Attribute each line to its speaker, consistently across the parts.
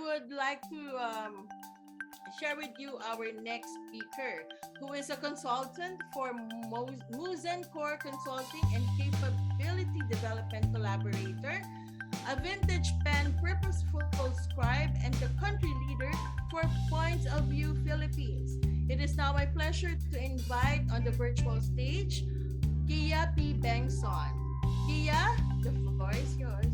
Speaker 1: would like to share with you our next speaker, who is a consultant for Moozen Core Consulting and Capability Development Collaborator, a vintage pen Purposeful Scribe, and the country leader for Points of View Philippines. It is now my pleasure to invite on the virtual stage Guia P Bengzon. Gia, the floor is yours.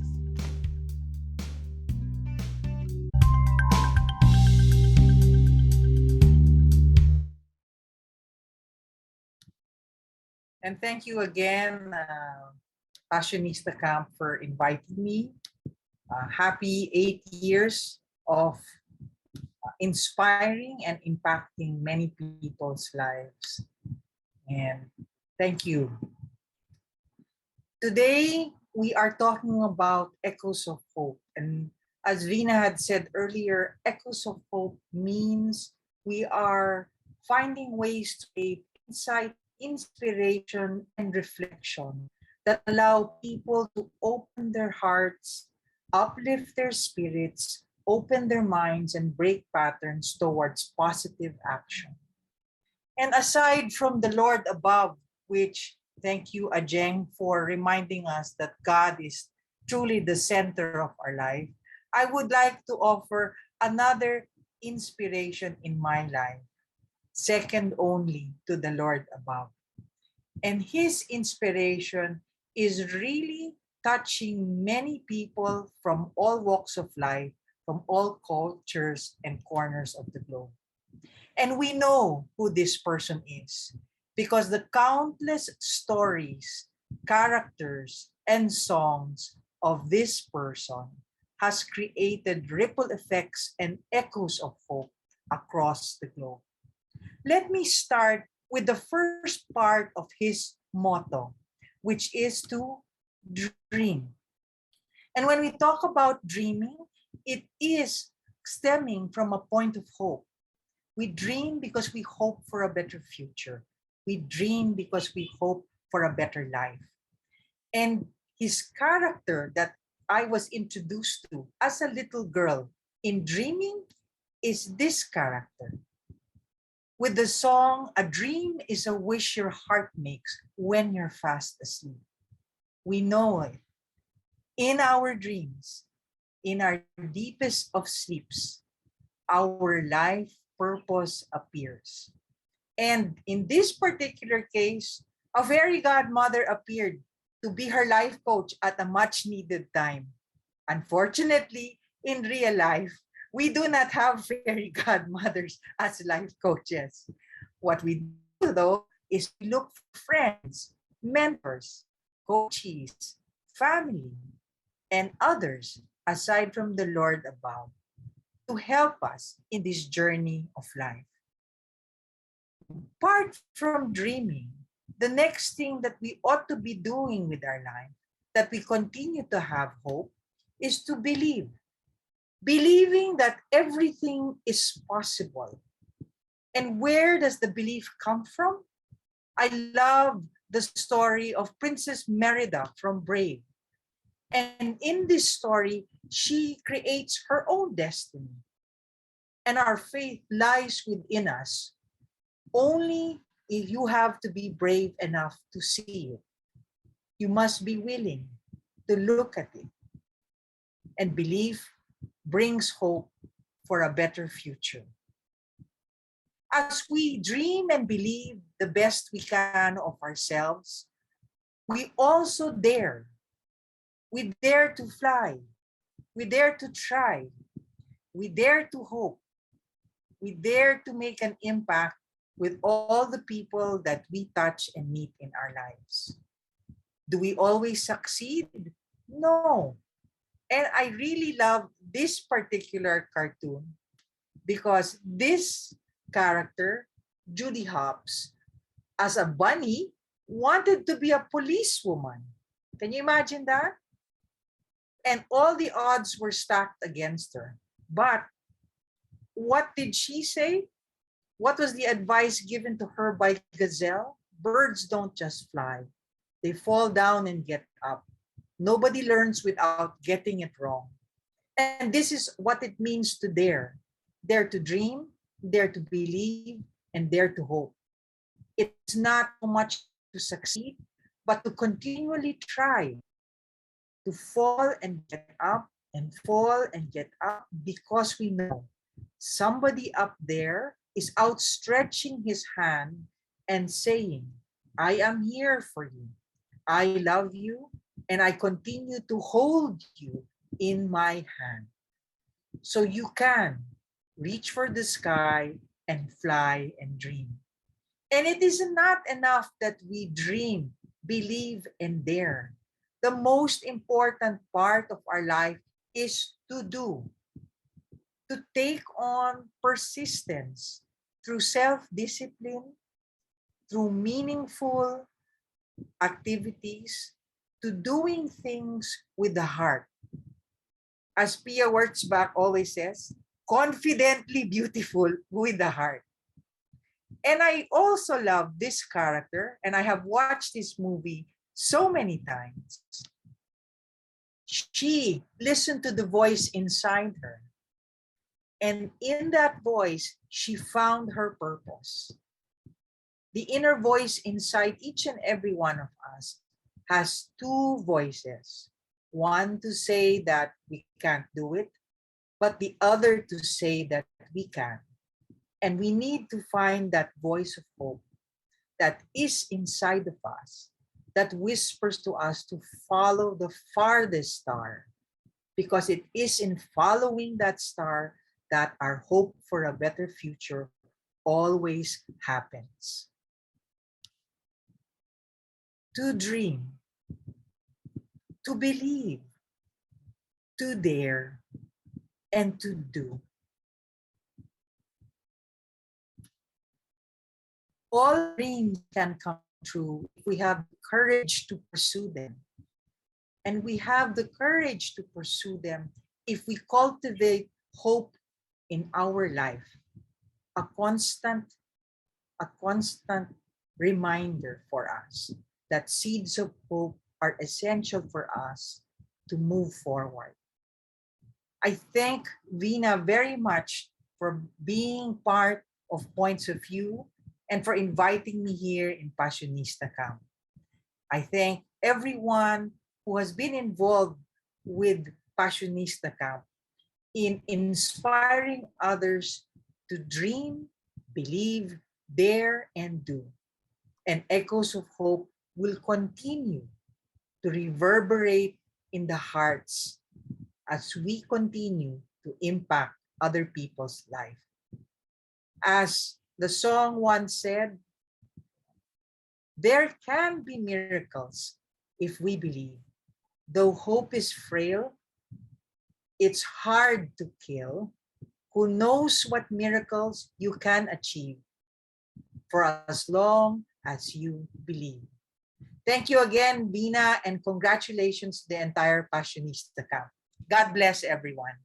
Speaker 2: And thank you again, Passionista Camp, for inviting me. Happy 8 years of inspiring and impacting many people's lives. And thank you. Today, we are talking about echoes of hope. And as Rina had said earlier, echoes of hope means we are finding ways to create insight, inspiration, and reflection that allow people to open their hearts, uplift their spirits, open their minds, and break patterns towards positive action. And aside from the Lord above, which thank you, Ajeng, for reminding us that God is truly the center of our life, I would like to offer another inspiration in my life, second only to the Lord above. And his inspiration is really touching many people from all walks of life, from all cultures and corners of the globe. And we know who this person is because the countless stories, characters, and songs of this person has created ripple effects and echoes of hope across the globe. Let me start with the first part of his motto, which is to dream. And when we talk about dreaming, it is stemming from a point of hope. We dream because we hope for a better future. We dream because we hope for a better life. And his character that I was introduced to as a little girl in dreaming is this character. With the song, "A dream is a wish your heart makes when you're fast asleep." We know it. In our dreams, in our deepest of sleeps, our life purpose appears. And in this particular case, a fairy godmother appeared to be her life coach at a much needed time. Unfortunately, in real life, we do not have fairy godmothers as life coaches. What we do, though, is we look for friends, mentors, coaches, family, and others aside from the Lord above to help us in this journey of life. Apart from dreaming, the next thing that we ought to be doing with our life, that we continue to have hope, is to believe. Believing that everything is possible. And where does the belief come from? I love the story of Princess Merida from Brave. And in this story, she creates her own destiny. And our faith lies within us. Only if you have to be brave enough to see it. You must be willing to look at it. And belief brings hope for a better future. As we dream and believe the best we can of ourselves, we also dare. We dare to fly. We dare to try. We dare to hope. We dare to make an impact with all the people that we touch and meet in our lives. Do we always succeed? No. And I really love this particular cartoon because this character, Judy Hopps, as a bunny, wanted to be a policewoman. Can you imagine that? And all the odds were stacked against her. But what did she say? What was the advice given to her by Gazelle? Birds don't just fly. They fall down and get up. Nobody learns without getting it wrong. And this is what it means to dare. Dare to dream, dare to believe, and dare to hope. It's not so much to succeed, but to continually try, to fall and get up and fall and get up, because we know somebody up there is outstretching his hand and saying, I am here for you. I love you, and I continue to hold you in my hand. So you can reach for the sky and fly and dream. And it is not enough that we dream, believe, and dare. The most important part of our life is to do, to take on persistence through self-discipline, through meaningful activities, to doing things with the heart. As Pia Wurtzbach always says, confidently beautiful with the heart. And I also love this character, and I have watched this movie so many times. She listened to the voice inside her, and in that voice, she found her purpose. The inner voice inside each and every one of us has two voices. One to say that we can't do it, but the other to say that we can. And we need to find that voice of hope that is inside of us, that whispers to us to follow the farthest star, because it is in following that star that our hope for a better future always happens. To dream, to believe, to dare, and to do. All dreams can come true if we have the courage to pursue them. And we have the courage to pursue them if we cultivate hope in our life. A constant, a constant reminder for us that seeds of hope are essential for us to move forward. I thank Vina very much for being part of Points of View and for inviting me here in Passionista Camp. I thank everyone who has been involved with Passionista Camp in inspiring others to dream, believe, dare, and do. And echoes of hope will continue to reverberate in the hearts as we continue to impact other people's life. As the song once said, there can be miracles if we believe. Though hope is frail, it's hard to kill. Who knows what miracles you can achieve for as long as you believe. Thank you again, Vina, and congratulations to the entire Passionista Camp. God bless everyone.